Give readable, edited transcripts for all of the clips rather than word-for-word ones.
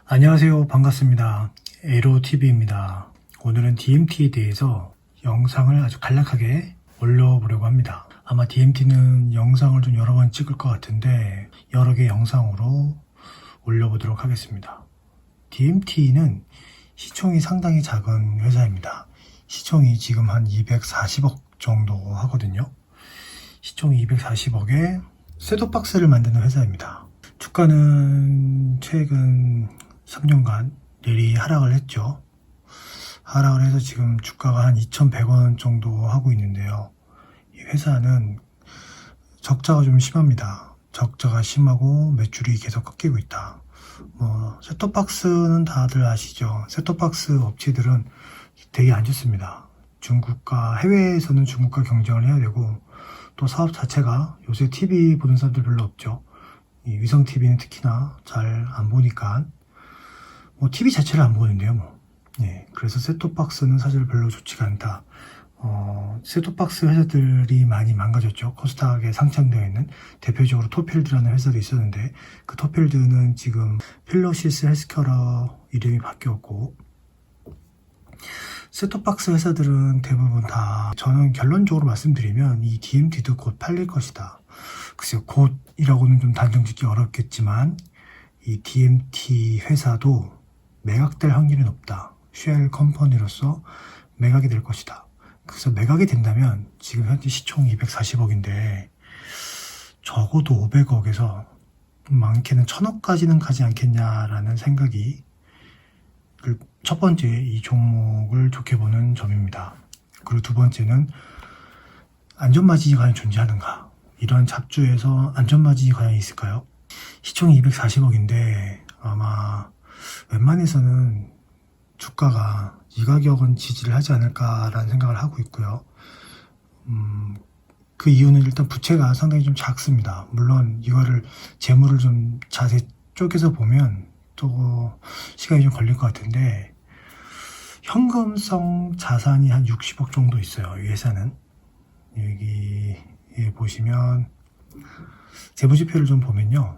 안녕하세요. 반갑습니다. 에로TV입니다. 오늘은 DMT에 대해서 영상을 아주 간략하게 올려보려고 합니다. 아마 DMT는 영상을 좀 여러 번 찍을 것 같은데 여러 개 영상으로 올려보도록 하겠습니다. DMT는 시총이 상당히 작은 회사입니다. 시총이 지금 한 240억 정도 하거든요. 시총이 240억에 셋톱박스를 만드는 회사입니다. 주가는 최근 3년간 내리 하락을 했죠. 하락을 해서 지금 주가가 한 2,100원 정도 하고 있는데요. 이 회사는 적자가 좀 심합니다. 적자가 심하고 매출이 계속 꺾이고 있다. 셋톱박스는 다들 아시죠? 셋톱박스 업체들은 되게 안 좋습니다. 해외에서는 중국과 경쟁을 해야 되고, 또 사업 자체가 요새 TV 보는 사람들 별로 없죠. 이 위성 TV는 특히나 잘 안 보니까, TV 자체를 안 보는데요, 그래서 셋톱박스는 사실 별로 좋지가 않다. 셋톱박스 회사들이 많이 망가졌죠. 코스닥에 상장되어 있는 대표적으로 토필드라는 회사도 있었는데, 그 토필드는 지금 필로시스 헬스케어로 이름이 바뀌었고, 셋톱박스 회사들은 대부분 다, 저는 결론적으로 말씀드리면 이 DMT도 곧 팔릴 것이다. 글쎄요, 곧이라고는 좀 단정 짓기 어렵겠지만 이 DMT 회사도 매각될 확률이 높다. 쉘 컴퍼니로서 매각이 될 것이다. 그래서 매각이 된다면 지금 현재 시총 240억인데 적어도 500억에서 많게는 1000억까지는 가지 않겠냐라는 생각이 첫 번째 이 종목을 좋게 보는 점입니다. 그리고 두 번째는 안전마진이 과연 존재하는가? 이런 잡주에서 안전마진이 과연 있을까요? 시총이 240억인데 아마 웬만해서는 주가가 이 가격은 지지를 하지 않을까라는 생각을 하고 있고요. 그 이유는 일단 부채가 상당히 좀 작습니다. 물론 이거를 재물을 좀 자세히 쪼개서 보면 또 시간이 좀 걸릴 것 같은데, 현금성 자산이 한 60억 정도 있어요. 이 회사는. 여기 보시면 재무지표를 좀 보면요,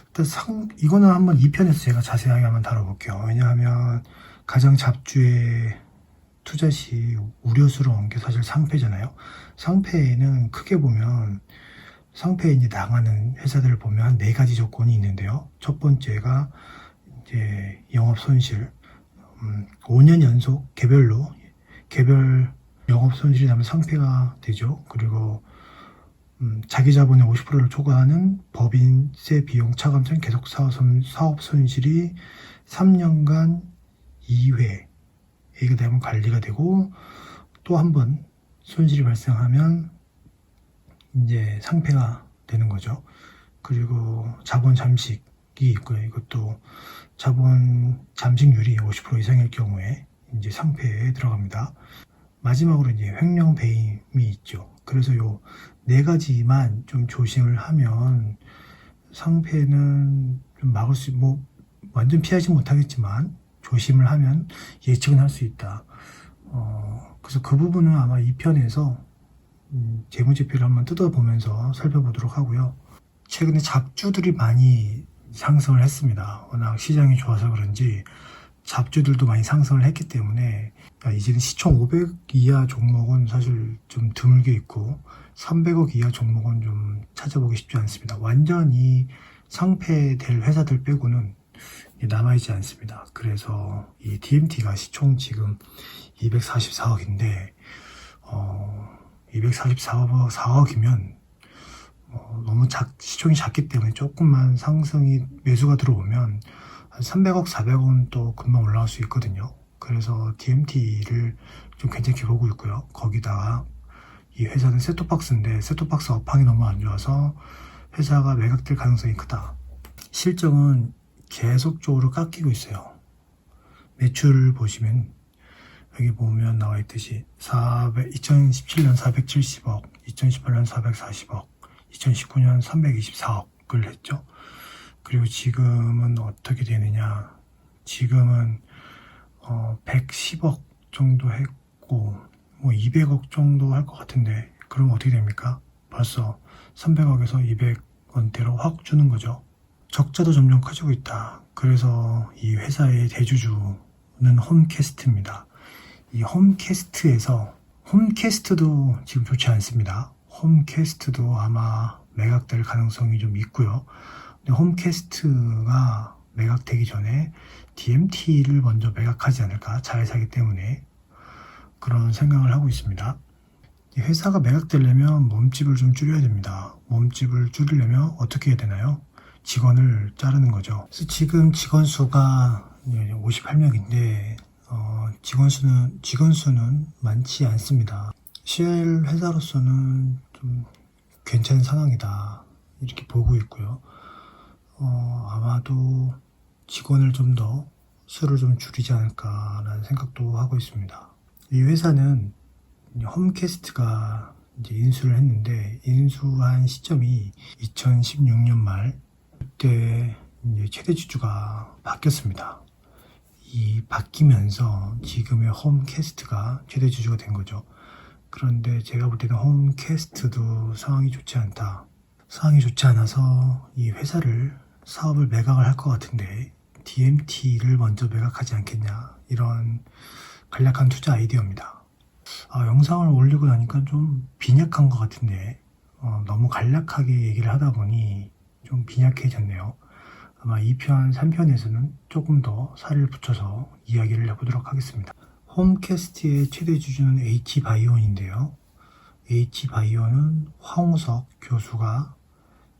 일단 이거는 한번 2편에서 제가 자세하게 한번 다뤄볼게요. 왜냐하면 가장 잡주의 투자 시 우려스러운 게 사실 상패잖아요. 상패에는 크게 보면 상패에 이제 나가는 회사들을 보면 한 4가지 조건이 있는데요. 첫 번째가 이제 영업 손실, 5년 연속 개별 영업 손실이 나면 상패가 되죠. 그리고 자기 자본의 50%를 초과하는 법인세 비용 차감점 계속 사업 손실이 3년간 2회가 되면 관리가 되고, 또 한 번 손실이 발생하면 이제 상패가 되는 거죠. 그리고 자본 잠식이 있고요. 이것도 자본 잠식률이 50% 이상일 경우에 이제 상패에 들어갑니다. 마지막으로 이제 횡령 배임이 있죠. 그래서 요 4가지만 좀 조심을 하면 상패는 좀 막을 수, 완전 피하지 못하겠지만 조심을 하면 예측은 할 수 있다. 그래서 그 부분은 아마 2편에서 재무제표를 한번 뜯어보면서 살펴보도록 하고요. 최근에 잡주들이 많이 상승을 했습니다. 워낙 시장이 좋아서 그런지 잡주들도 많이 상승을 했기 때문에 이제는 시총 500 이하 종목은 사실 좀 드물게 있고 300억 이하 종목은 좀 찾아보기 쉽지 않습니다. 완전히 상폐될 회사들 빼고는 남아있지 않습니다. 그래서 이 DMT가 시총 지금 244억인데 244억이면 너무 시총이 작기 때문에 조금만 상승이 매수가 들어오면 한 300억, 400억은 또 금방 올라갈 수 있거든요. 그래서 DMT를 좀 괜찮게 보고 있고요. 거기다가 이 회사는 셋톱박스인데 셋톱박스 업황이 너무 안 좋아서 회사가 매각될 가능성이 크다. 실적은 계속적으로 깎이고 있어요. 매출 보시면 여기 보면 나와 있듯이 2017년 470억, 2018년 440억, 2019년 324억을 했죠. 그리고 지금은 어떻게 되느냐, 지금은 110억 정도 했고 200억 정도 할 것 같은데, 그럼 어떻게 됩니까? 벌써 300억에서 200원대로 확 주는 거죠. 적자도 점점 커지고 있다. 그래서 이 회사의 대주주는 홈캐스트입니다. 이 홈캐스트도 지금 좋지 않습니다. 홈캐스트도 아마 매각될 가능성이 좀 있고요. 근데 홈캐스트가 매각되기 전에 DMT를 먼저 매각하지 않을까, 잘 사기 때문에 그런 생각을 하고 있습니다. 이 회사가 매각되려면 몸집을 좀 줄여야 됩니다. 몸집을 줄이려면 어떻게 해야 되나요? 직원을 자르는 거죠. 그래서 지금 직원 수가 58명인데 직원 수는 많지 않습니다. CL 회사로서는 좀 괜찮은 상황이다, 이렇게 보고 있고요. 아마도 직원을 좀 더 수를 좀 줄이지 않을까라는 생각도 하고 있습니다. 이 회사는 홈캐스트가 이제 인수를 했는데, 인수한 시점이 2016년 말, 그때 이제 최대 주주가 바뀌었습니다. 이 바뀌면서 지금의 홈캐스트가 최대 주주가 된 거죠. 그런데 제가 볼 때는 홈캐스트도 상황이 좋지 않다. 상황이 좋지 않아서 이 회사를, 사업을 매각을 할 것 같은데 DMT를 먼저 매각하지 않겠냐, 이런 간략한 투자 아이디어입니다. 영상을 올리고 나니까 좀 빈약한 것 같은데 너무 간략하게 얘기를 하다 보니 좀 빈약해졌네요. 아마 2편, 3편에서는 조금 더 살을 붙여서 이야기를 해보도록 하겠습니다. 홈캐스트의 최대 주주는 H바이온인데요. H바이온은 황우석 교수가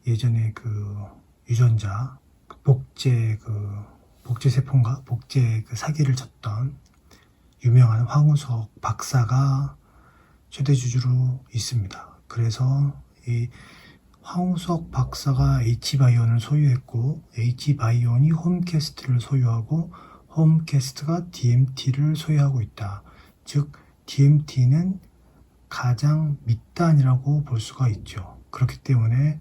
예전에 유전자 복제 사기를 쳤던 유명한 황우석 박사가 최대 주주로 있습니다. 그래서 이 황우석 박사가 H바이온을 소유했고, H바이온이 홈캐스트를 소유하고, 홈캐스트가 DMT를 소유하고 있다. 즉 DMT는 가장 밑단이라고 볼 수가 있죠. 그렇기 때문에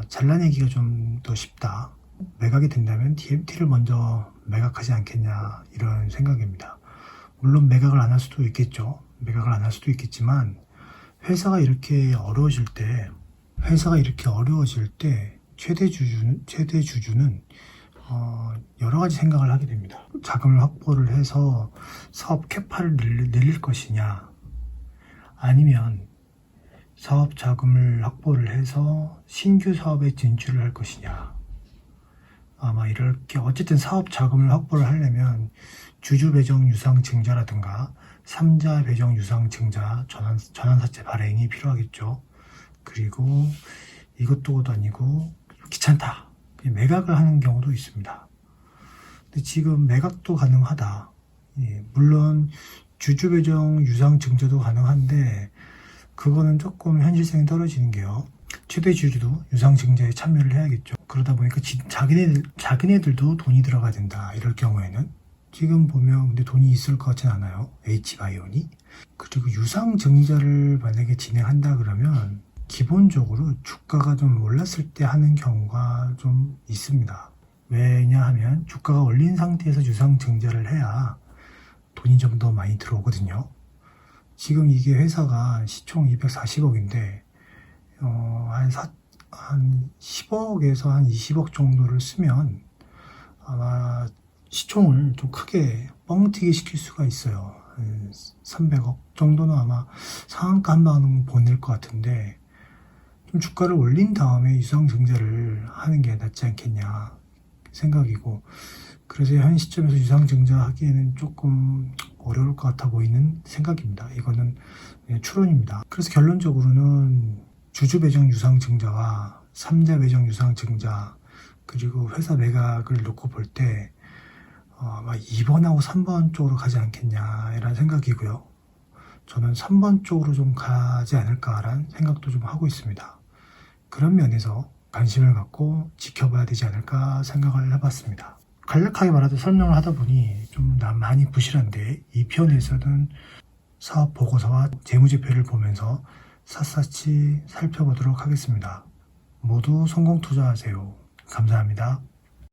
잘라내기가 좀 더 쉽다. 매각이 된다면 DMT를 먼저 매각하지 않겠냐, 이런 생각입니다. 물론 매각을 안 할 수도 있겠죠. 매각을 안 할 수도 있겠지만 회사가 이렇게 어려워질 때 최대 주주는 여러 가지 생각을 하게 됩니다. 자금을 확보를 해서 사업 캐파를 늘릴 것이냐, 아니면 사업 자금을 확보를 해서 신규 사업에 진출을 할 것이냐. 아마 이렇게 어쨌든 사업 자금을 확보를 하려면 주주 배정 유상 증자라든가 3자 배정 유상 증자 전환사채 발행이 필요하겠죠. 그리고 이것도 아니고 귀찮다, 그냥 매각을 하는 경우도 있습니다. 근데 지금 매각도 가능하다. 물론 주주 배정 유상 증자도 가능한데 그거는 조금 현실성이 떨어지는 게요. 최대 주주도 유상 증자에 참여를 해야겠죠. 그러다 보니까 자기네들도 돈이 들어가야 된다. 이럴 경우에는 지금 보면 근데 돈이 있을 것 같진 않아요. H바이온이. 그리고 유상 증자를 만약에 진행한다 그러면 기본적으로 주가가 좀 올랐을 때 하는 경우가 좀 있습니다. 왜냐하면 주가가 올린 상태에서 유상 증자를 해야 돈이 좀 더 많이 들어오거든요. 지금 이게 회사가 시총 240억인데 한 10억에서 한 20억 정도를 쓰면 아마 시총을 좀 크게 뻥튀기 시킬 수가 있어요. 300억 정도는 아마 상한가 한 방은 보낼 것 같은데, 좀 주가를 올린 다음에 유상 증자를 하는 게 낫지 않겠냐 생각이고, 그래서 현 시점에서 유상 증자하기에는 조금 어려울 것 같아 보이는 생각입니다. 이거는 추론입니다. 그래서 결론적으로는 주주 배정 유상 증자와 3자 배정 유상 증자, 그리고 회사 매각을 놓고 볼 때 아마 2번하고 3번 쪽으로 가지 않겠냐, 이런 생각이고요. 저는 3번 쪽으로 좀 가지 않을까라는 생각도 좀 하고 있습니다. 그런 면에서 관심을 갖고 지켜봐야 되지 않을까 생각을 해봤습니다. 간략하게 말하자 설명을 하다 보니 좀 많이 부실한데, 이 편에서는 사업 보고서와 재무제표를 보면서 샅샅이 살펴보도록 하겠습니다. 모두 성공 투자하세요. 감사합니다.